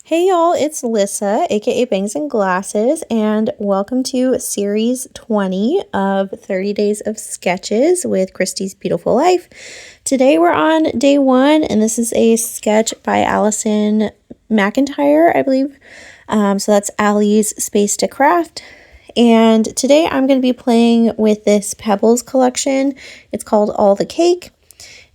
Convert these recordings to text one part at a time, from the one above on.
Hey y'all, it's Lissa, aka Bangs and Glasses, and welcome to series 20 of 30 Days of Sketches with Christy's Beautiful Life. Today we're on day 1, and this is a sketch by Allison McIntyre, I believe. So that's Allie's Space to Craft. And today I'm going to be playing with this Pebbles collection. It's called All the Cake.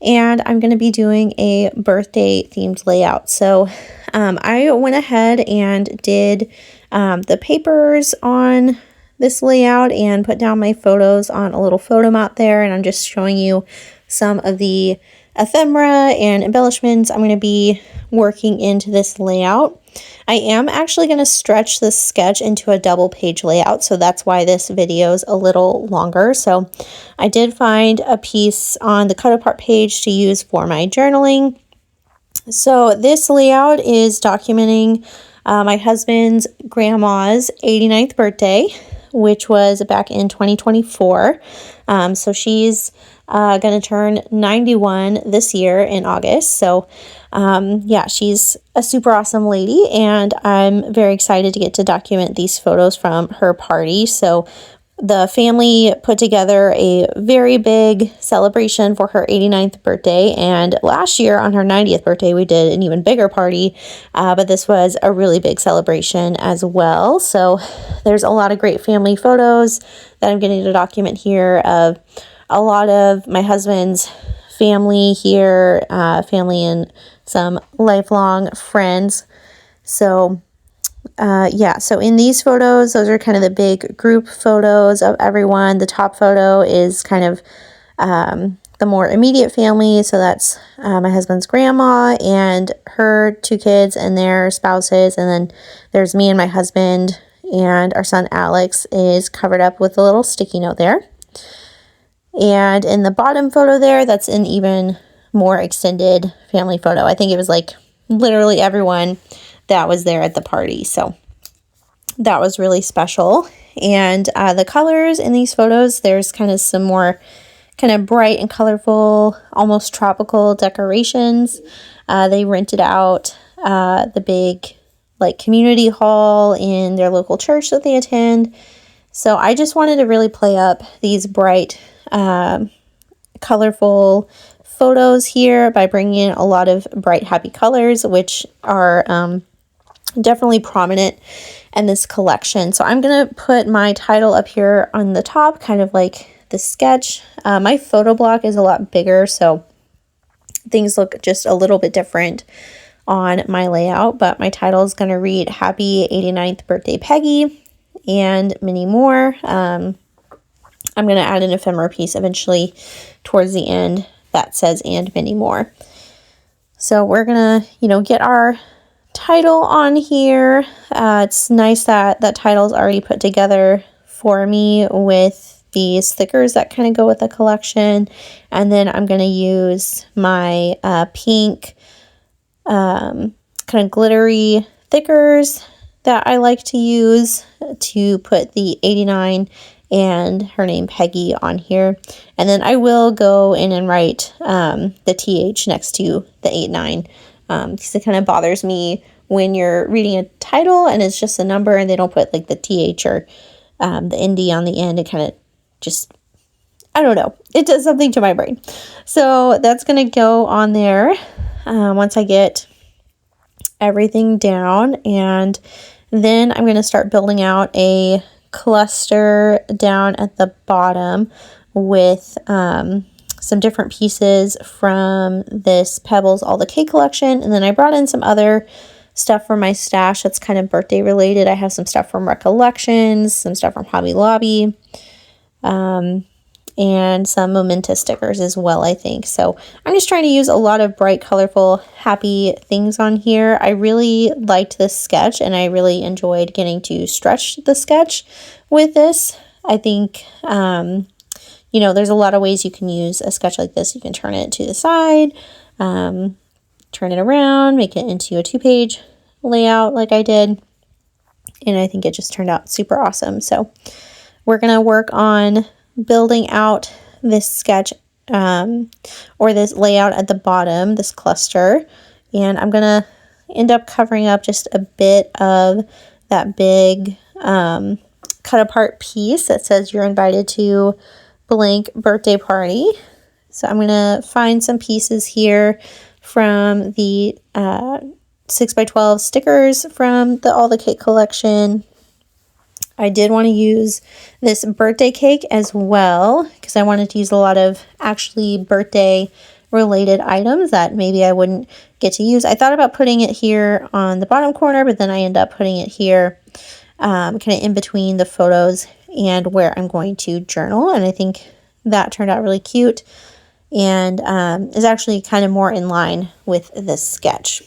And I'm going to be doing a birthday themed layout. So I went ahead and did the papers on this layout and put down my photos on a little photo mat there. And I'm just showing you some of the ephemera and embellishments I'm going to be working into this layout. I am actually going to stretch this sketch into a double page layout, so that's why this video is a little longer. So I did find a piece on the cut apart page to use for my journaling. So this layout is documenting my husband's grandma's 89th birthday, which was back in 2024. So she's going to turn 91 this year in August. So yeah, she's a super awesome lady, and I'm very excited to get to document these photos from her party. So the family put together a very big celebration for her 89th birthday, and last year on her 90th birthday we did an even bigger party, but this was a really big celebration as well. So there's a lot of great family photos that I'm getting to document here of a lot of my husband's family here, family and some lifelong friends. So yeah, so in these photos, those are kind of the big group photos of everyone. The top photo is kind of the more immediate family. So that's my husband's grandma and her 2 kids and their spouses. And then there's me and my husband, and our son Alex is covered up with a little sticky note there. And in the bottom photo there, that's an even more extended family photo. I think it was like literally everyone that was there at the party. So that was really special. And the colors in these photos, there's kind of some more kind of bright and colorful, almost tropical decorations. They rented out the big like community hall in their local church that they attend. So I just wanted to really play up these bright, colorful photos here by bringing in a lot of bright, happy colors, which are definitely prominent in this collection. So I'm going to put my title up here on the top, kind of like the sketch. My photo block is a lot bigger, so things look just a little bit different on my layout, but my title is going to read Happy 89th Birthday Peggy and many more. I'm going to add an ephemera piece eventually towards the end that says and many more. So we're going to, get our title on here. It's nice that that title is already put together for me with these stickers that kind of go with the collection. And then I'm going to use my pink kind of glittery stickers that I like to use to put the 89 and her name Peggy on here. And then I will go in and write the TH next to the 89, because it kind of bothers me when you're reading a title and it's just a number and they don't put like the TH or the ND on the end. It kind of just, I don't know, it does something to my brain. So that's going to go on there once I get everything down. And then I'm going to start building out a cluster down at the bottom with some different pieces from this Pebbles All the Cake collection. And then I brought in some other stuff from my stash that's kind of birthday related. I have some stuff from Recollections, some stuff from Hobby Lobby, and some momentous stickers as well, I think. So I'm just trying to use a lot of bright, colorful, happy things on here. I really liked this sketch, and I really enjoyed getting to stretch the sketch with this. I think, there's a lot of ways you can use a sketch like this. You can turn it to the side, turn it around, make it into a 2-page layout like I did. And I think it just turned out super awesome. So we're going to work on building out this sketch or this layout at the bottom, this cluster. And I'm going to end up covering up just a bit of that big cut apart piece that says you're invited to blank birthday party. So I'm going to find some pieces here from the 6x12 stickers from the All the Cake collection. I did want to use this birthday cake as well because I wanted to use a lot of actually birthday related items that maybe I wouldn't get to use. I thought about putting it here on the bottom corner, but then I end up putting it here kind of in between the photos and where I'm going to journal. And I think that turned out really cute and is actually kind of more in line with this sketch.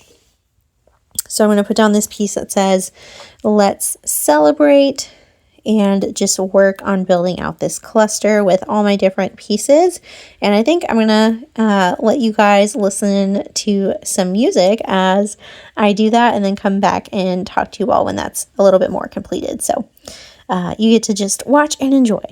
So I'm going to put down this piece that says, let's celebrate, and just work on building out this cluster with all my different pieces. And I think I'm going to let you guys listen to some music as I do that and then come back and talk to you all when that's a little bit more completed. So you get to just watch and enjoy.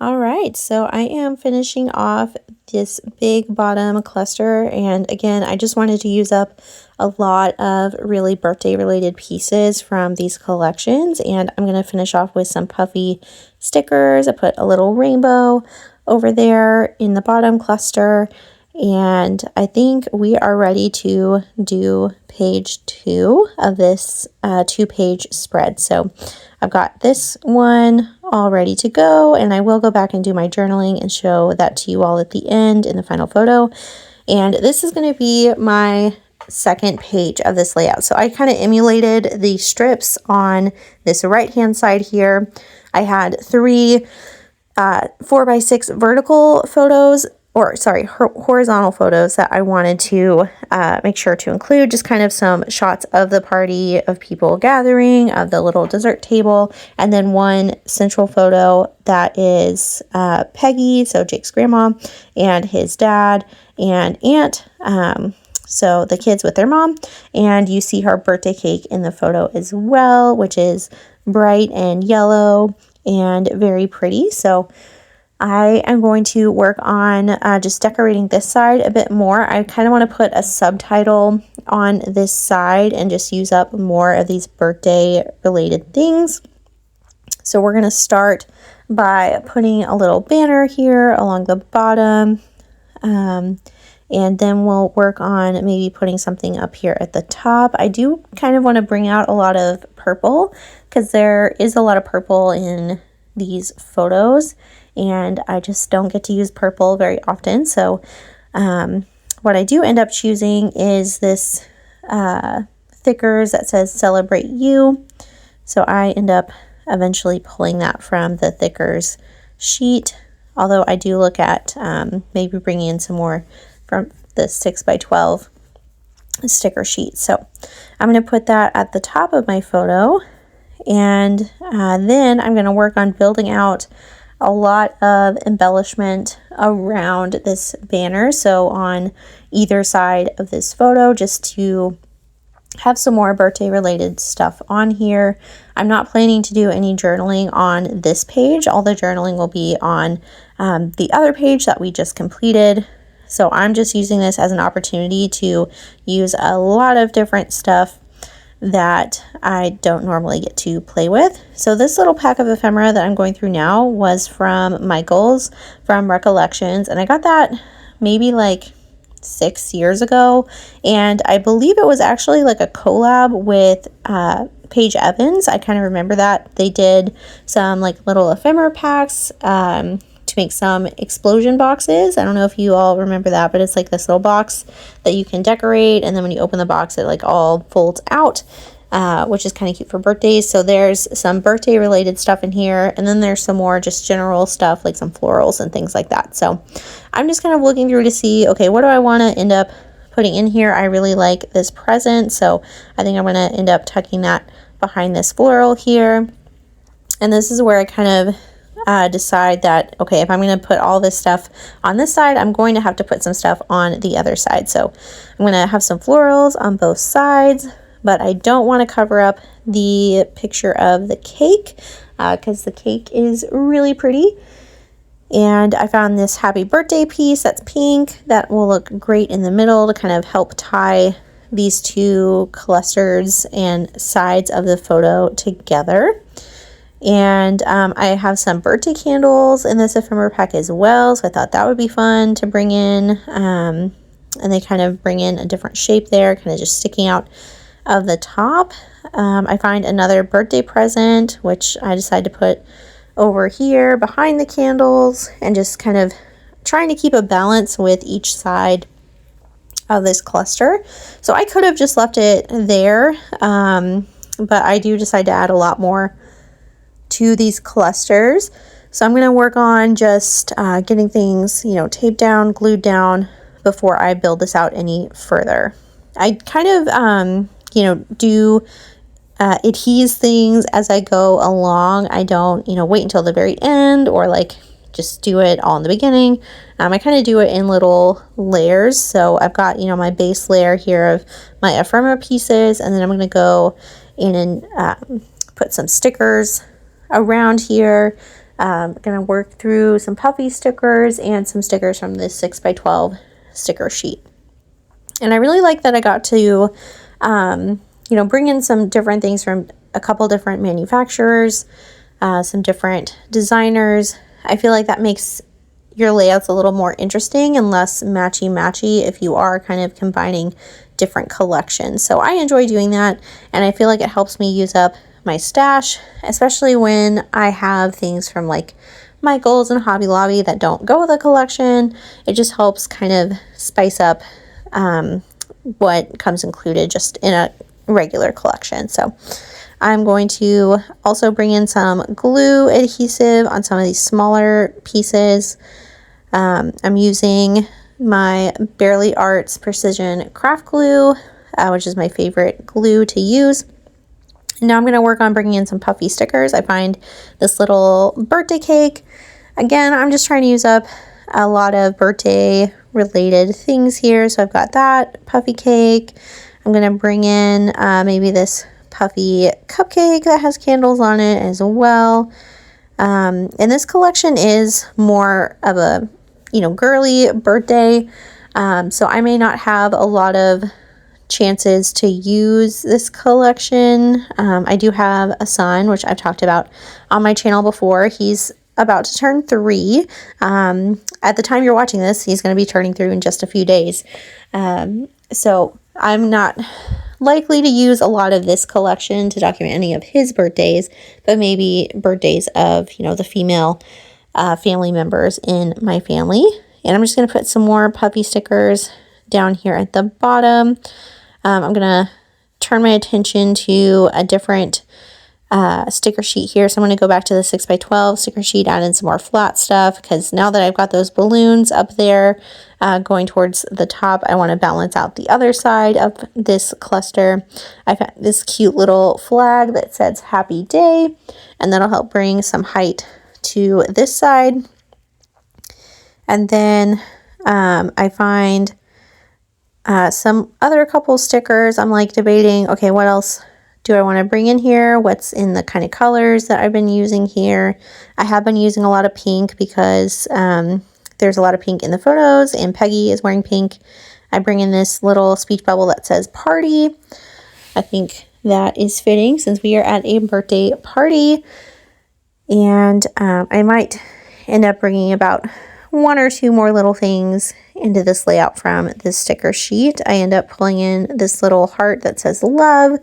All right, so I am finishing off this big bottom cluster, and again, I just wanted to use up a lot of really birthday related pieces from these collections, and I'm going to finish off with some puffy stickers. I put a little rainbow over there in the bottom cluster, and I think we are ready to do page 2 of this 2-page spread. So I've got this one all ready to go, and I will go back and do my journaling and show that to you all at the end in the final photo. And this is going to be my second page of this layout. So I kind of emulated the strips on this right hand side here. I had 3 4x6 vertical photos, or sorry, horizontal photos that I wanted to make sure to include, just kind of some shots of the party, of people gathering, of the little dessert table, and then one central photo that is Peggy, so Jake's grandma, and his dad and aunt, so the kids with their mom, and you see her birthday cake in the photo as well, which is bright and yellow and very pretty. So I am going to work on just decorating this side a bit more. I kind of want to put a subtitle on this side and just use up more of these birthday related things. So we're going to start by putting a little banner here along the bottom. And then we'll work on maybe putting something up here at the top. I do kind of want to bring out a lot of purple because there is a lot of purple in these photos, and I just don't get to use purple very often. So what I do end up choosing is this thickers that says Celebrate You. So I end up eventually pulling that from the thickers sheet, although I do look at maybe bringing in some more from the 6x12 sticker sheet. So I'm going to put that at the top of my photo, and then I'm going to work on building out a lot of embellishment around this banner. So on either side of this photo, just to have some more birthday related stuff on here. I'm not planning to do any journaling on this page. All the journaling will be on the other page that we just completed. So I'm just using this as an opportunity to use a lot of different stuff that I don't normally get to play with. So this little pack of ephemera that I'm going through now was from Michael's from Recollections, and I got that maybe like 6 years ago, and I believe it was actually like a collab with Paige Evans. I kind of remember that they did some like little ephemera packs to make some explosion boxes. I don't know if you all remember that, but it's like this little box that you can decorate, and then when you open the box it like all folds out, which is kind of cute for birthdays. So there's some birthday related stuff in here, and then there's some more just general stuff like some florals and things like that. So I'm just kind of looking through to see, okay, what do I want to end up putting in here? I really like this present, so I think I'm going to end up tucking that behind this floral here. And this is where I kind of decide that, okay, if I'm going to put all this stuff on this side, I'm going to have to put some stuff on the other side. So I'm going to have some florals on both sides, but I don't want to cover up the picture of the cake because the cake is really pretty. And I found this happy birthday piece that's pink that will look great in the middle to kind of help tie these two clusters and sides of the photo together. And I have some birthday candles in this ephemera pack as well, so I thought that would be fun to bring in. And they kind of bring in a different shape there, kind of just sticking out of the top. I find another birthday present, which I decided to put over here behind the candles, and just kind of trying to keep a balance with each side of this cluster. So I could have just left it there, but I do decide to add a lot more to these clusters. So I'm going to work on just getting things, taped down, glued down before I build this out any further. I kind of, do adhese things as I go along. I don't, wait until the very end or like just do it all in the beginning. I kind of do it in little layers. So I've got, my base layer here of my ephemera pieces, and then I'm going to go in and put some stickers around here, Gonna work through some puffy stickers and some stickers from this 6x12 sticker sheet. And I really like that I got to, you know, bring in some different things from a couple different manufacturers, some different designers. I feel like that makes your layouts a little more interesting and less matchy-matchy if you are kind of combining different collections. So I enjoy doing that, and I feel like it helps me use up my stash, especially when I have things from like Michael's and Hobby Lobby that don't go with a collection. It just helps kind of spice up what comes included just in a regular collection. So I'm going to also bring in some glue adhesive on some of these smaller pieces. I'm using my Barely Arts Precision Craft Glue, which is my favorite glue to use. Now I'm going to work on bringing in some puffy stickers. I find this little birthday cake. Again, I'm just trying to use up a lot of birthday related things here. So I've got that puffy cake. I'm going to bring in maybe this puffy cupcake that has candles on it as well. And this collection is more of a, you know, girly birthday. So I may not have a lot of chances to use this collection. I do have a son, which I've talked about on my channel before. He's about to turn 3. At the time you're watching this, he's going to be turning 3 in just a few days. So I'm not likely to use a lot of this collection to document any of his birthdays, but maybe birthdays of, you know, the female family members in my family. And I'm just going to put some more puppy stickers down here at the bottom. I'm going to turn my attention to a different sticker sheet here. So I'm going to go back to the 6x12 sticker sheet, add in some more flat stuff, because now that I've got those balloons up there going towards the top, I want to balance out the other side of this cluster. I've got this cute little flag that says Happy Day, and that'll help bring some height to this side. And then I find some other couple stickers. I'm like debating, okay, what else do I want to bring in here? What's in the kind of colors that I've been using here? I have been using a lot of pink because there's a lot of pink in the photos, and Peggy is wearing pink. I bring in this little speech bubble that says party. I think that is fitting since we are at a birthday party. And I might end up bringing about 1 or 2 more little things into this layout from this sticker sheet. I end up pulling in this little heart that says love,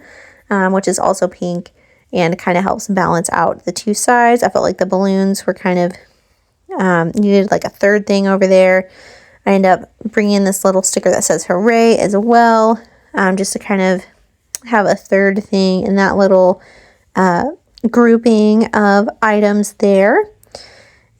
which is also pink, and kind of helps balance out the 2 sides. I felt like the balloons were kind of needed like a third thing over there. I end up bringing in this little sticker that says hooray as well, just to kind of have a third thing in that little grouping of items there.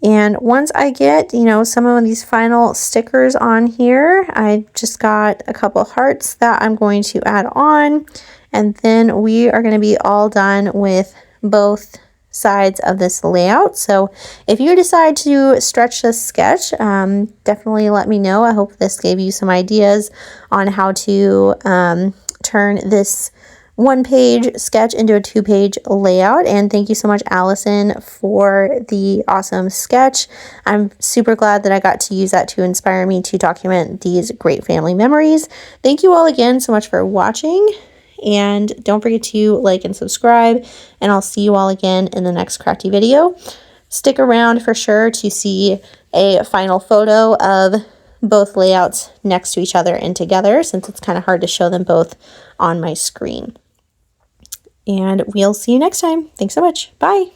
And once I get, you know, some of these final stickers on here, I just got a couple hearts that I'm going to add on. And then we are going to be all done with both sides of this layout. So if you decide to stretch this sketch, definitely let me know. I hope this gave you some ideas on how to turn this 1-page sketch into a 2-page layout. And thank you so much, Allison, for the awesome sketch. I'm super glad that I got to use that to inspire me to document these great family memories. Thank you all again so much for watching, and don't forget to like and subscribe, and I'll see you all again in the next crafty video. Stick around for sure to see a final photo of both layouts next to each other and together, since it's kind of hard to show them both on my screen. And we'll see you next time. Thanks so much. Bye.